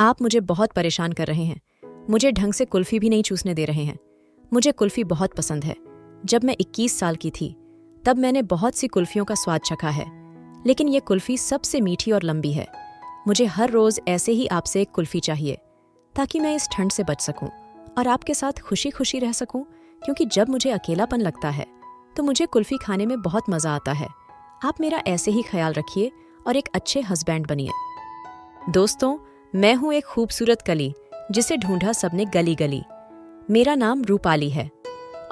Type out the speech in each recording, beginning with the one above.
आप मुझे बहुत परेशान कर रहे हैं। मुझे ढंग से कुल्फी भी नहीं चूसने दे रहे हैं। मुझे कुल्फी बहुत पसंद है। जब मैं 21 साल की थी तब मैंने बहुत सी कुल्फियों का स्वाद चखा है, लेकिन ये कुल्फी सबसे मीठी और लंबी है। मुझे हर रोज़ ऐसे ही आपसे एक कुल्फी चाहिए ताकि मैं इस ठंड से बच सकूं और आपके साथ खुशी खुशी रह सकूं, क्योंकि जब मुझे अकेलापन लगता है तो मुझे कुल्फी खाने में बहुत मज़ा आता है। आप मेरा ऐसे ही ख्याल रखिए और एक अच्छे हस्बैंड बनिए। दोस्तों, मैं हूँ एक खूबसूरत कली जिसे ढूंढा सबने गली गली। मेरा नाम रूपाली है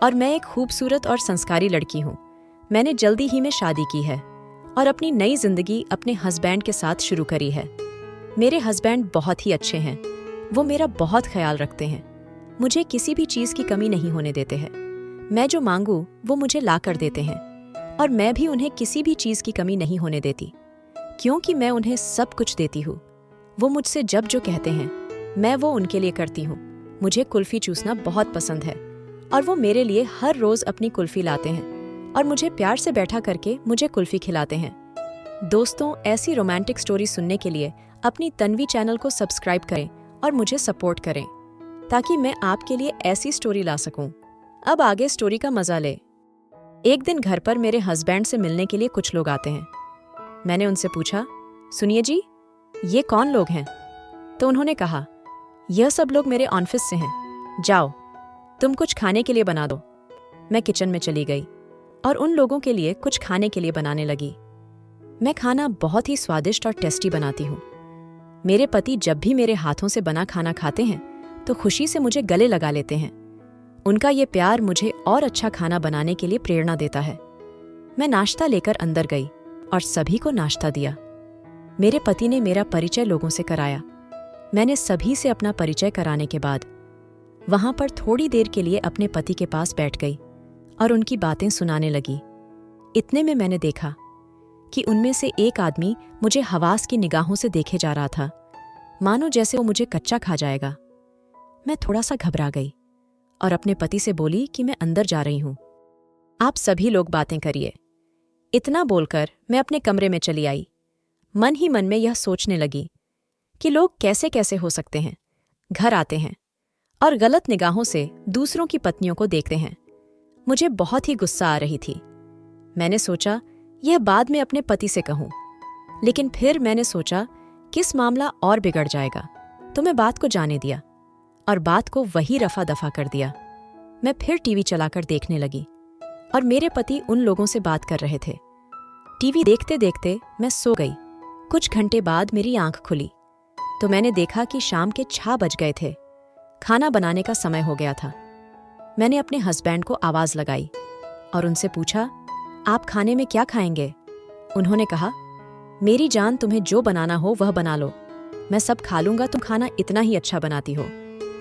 और मैं एक खूबसूरत और संस्कारी लड़की हूँ। मैंने जल्दी ही में शादी की है और अपनी नई जिंदगी अपने हस्बैंड के साथ शुरू करी है। मेरे हस्बैंड बहुत ही अच्छे हैं। वो मेरा बहुत ख्याल रखते हैं। मुझे किसी भी चीज़ की कमी नहीं होने देते हैं। मैं जो मांगूं वो मुझे ला कर देते हैं और मैं भी उन्हें किसी भी चीज़ की कमी नहीं होने देती, क्योंकि मैं उन्हें सब कुछ देती हूँ। वो मुझसे जब जो कहते हैं मैं वो उनके लिए करती हूँ। मुझे कुल्फ़ी चूसना बहुत पसंद है और वो मेरे लिए हर रोज़ अपनी कुल्फ़ी लाते हैं और मुझे प्यार से बैठा करके मुझे कुल्फ़ी खिलाते हैं। दोस्तों, ऐसी रोमांटिक स्टोरी सुनने के लिए अपनी तन्वी चैनल को सब्सक्राइब करें और मुझे सपोर्ट करें ताकि मैं आपके लिए ऐसी स्टोरी ला सकूं। अब आगे स्टोरी का मजा ले। एक दिन घर पर मेरे हस्बैंड से मिलने के लिए कुछ लोग आते हैं। मैंने उनसे पूछा, सुनिए जी, ये कौन लोग हैं? तो उन्होंने कहा, यह सब लोग मेरे ऑफिस से हैं। जाओ, तुम कुछ खाने के लिए बना दो। मैं किचन में चली गई और उन लोगों के लिए कुछ खाने के लिए बनाने लगी। मैं खाना बहुत ही स्वादिष्ट और टेस्टी बनाती हूँ। मेरे पति जब भी मेरे हाथों से बना खाना खाते हैं तो खुशी से मुझे गले लगा लेते हैं। उनका ये प्यार मुझे और अच्छा खाना बनाने के लिए प्रेरणा देता है। मैं नाश्ता लेकर अंदर गई और सभी को नाश्ता दिया। मेरे पति ने मेरा परिचय लोगों से कराया। मैंने सभी से अपना परिचय कराने के बाद वहां पर थोड़ी देर के लिए अपने पति के पास बैठ गई और उनकी बातें सुनाने लगी। इतने में मैंने देखा कि उनमें से एक आदमी मुझे हवास की निगाहों से देखे जा रहा था, मानो जैसे वो मुझे कच्चा खा जाएगा। मैं थोड़ा सा घबरा गई और अपने पति से बोली कि मैं अंदर जा रही हूं, आप सभी लोग बातें करिए। इतना बोलकर मैं अपने कमरे में चली आई। मन ही मन में यह सोचने लगी कि लोग कैसे कैसे हो सकते हैं, घर आते हैं और गलत निगाहों से दूसरों की पत्नियों को देखते हैं। मुझे बहुत ही गुस्सा आ रही थी। मैंने सोचा यह बाद में अपने पति से कहूं, लेकिन फिर मैंने सोचा किस मामला और बिगड़ जाएगा, तो मैं बात को जाने दिया और बात को वही रफा दफा कर दिया। मैं फिर टीवी चलाकर देखने लगी और मेरे पति उन लोगों से बात कर रहे थे। टीवी देखते देखते मैं सो गई। कुछ घंटे बाद मेरी आंख खुली तो मैंने देखा कि शाम के 6 बज गए थे। खाना बनाने का समय हो गया था। मैंने अपने हस्बैंड को आवाज लगाई और उनसे पूछा, आप खाने में क्या खाएंगे? उन्होंने कहा, मेरी जान, तुम्हें जो बनाना हो वह बना लो, मैं सब खा लूंगा। तुम खाना इतना ही अच्छा बनाती हो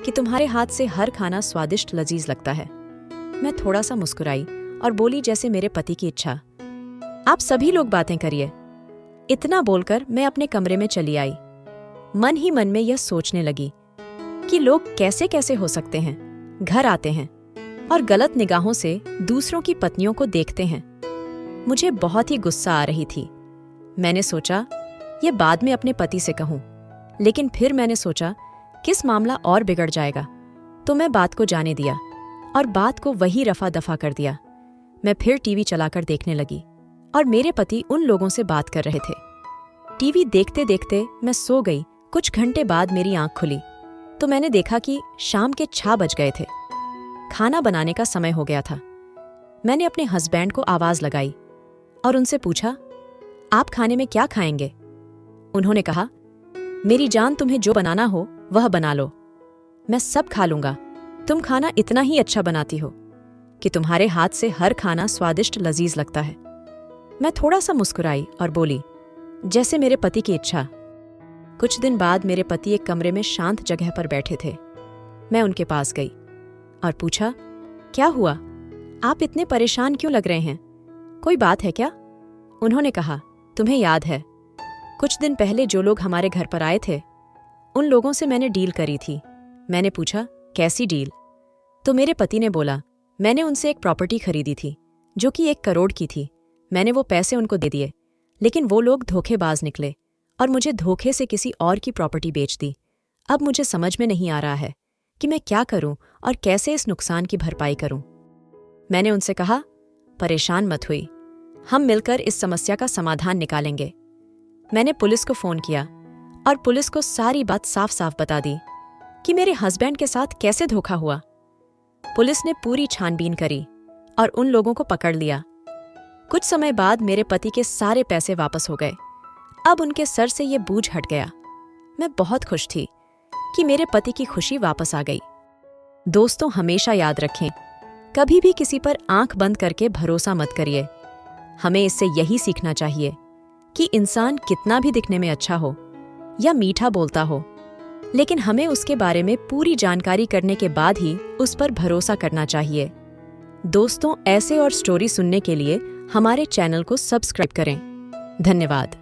कि तुम्हारे हाथ से हर खाना स्वादिष्ट लजीज लगता है। मैं थोड़ा सा मुस्कुराई और बोली, जैसे मेरे पति की इच्छा, आप सभी लोग बातें करिए। इतना बोलकर मैं अपने कमरे में चली आई। मन ही मन में यह सोचने लगी कि लोग कैसे कैसे हो सकते हैं, घर आते हैं और गलत निगाहों से दूसरों की पत्नियों को देखते हैं। मुझे बहुत ही गुस्सा आ रही थी। मैंने सोचा यह बाद में अपने पति से कहूं, लेकिन फिर मैंने सोचा किस मामला और बिगड़ जाएगा, तो मैं बात को जाने दिया और बात को वही रफा दफा कर दिया। मैं फिर टीवी चलाकर देखने लगी और मेरे पति उन लोगों से बात कर रहे थे। टीवी देखते देखते मैं सो गई। कुछ घंटे बाद मेरी आंख खुली तो मैंने देखा कि शाम के 6 बज गए थे। खाना बनाने का समय हो गया था। मैंने अपने हस्बैंड को आवाज लगाई और उनसे पूछा, आप खाने में क्या खाएंगे? उन्होंने कहा, मेरी जान, तुम्हें जो बनाना हो वह बना लो, मैं सब खा लूंगा। तुम खाना इतना ही अच्छा बनाती हो कि तुम्हारे हाथ से हर खाना स्वादिष्ट लजीज लगता है। मैं थोड़ा सा मुस्कुराई और बोली, जैसे मेरे पति की इच्छा। कुछ दिन बाद मेरे पति एक कमरे में शांत जगह पर बैठे थे। मैं उनके पास गई और पूछा, क्या हुआ? आप इतने परेशान क्यों लग रहे हैं? कोई बात है क्या? उन्होंने कहा, तुम्हें याद है कुछ दिन पहले जो लोग हमारे घर पर आए थे, उन लोगों से मैंने डील करी थी। मैंने पूछा, कैसी डील? तो मेरे पति ने बोला, मैंने उनसे एक प्रॉपर्टी खरीदी थी जो कि 1 करोड़ की थी। मैंने वो पैसे उनको दे दिए, लेकिन वो लोग धोखेबाज निकले और मुझे धोखे से किसी और की प्रॉपर्टी बेच दी। अब मुझे समझ में नहीं आ रहा है कि मैं क्या करूं और कैसे इस नुकसान की भरपाई करूं। मैंने उनसे कहा, परेशान मत हुई, हम मिलकर इस समस्या का समाधान निकालेंगे। मैंने पुलिस को फोन किया और पुलिस को सारी बात साफ साफ बता दी कि मेरे हस्बैंड के साथ कैसे धोखा हुआ। पुलिस ने पूरी छानबीन करी और उन लोगों को पकड़ लिया। कुछ समय बाद मेरे पति के सारे पैसे वापस हो गए। अब उनके सर से ये बोझ हट गया। मैं बहुत खुश थी कि मेरे पति की खुशी वापस आ गई। दोस्तों, हमेशा याद रखें, कभी भी किसी पर आंख बंद करके भरोसा मत करिए। हमें इससे यही सीखना चाहिए कि इंसान कितना भी दिखने में अच्छा हो या मीठा बोलता हो, लेकिन हमें उसके बारे में पूरी जानकारी करने के बाद ही उस पर भरोसा करना चाहिए। दोस्तों, ऐसे और स्टोरी सुनने के लिए हमारे चैनल को सब्सक्राइब करें। धन्यवाद।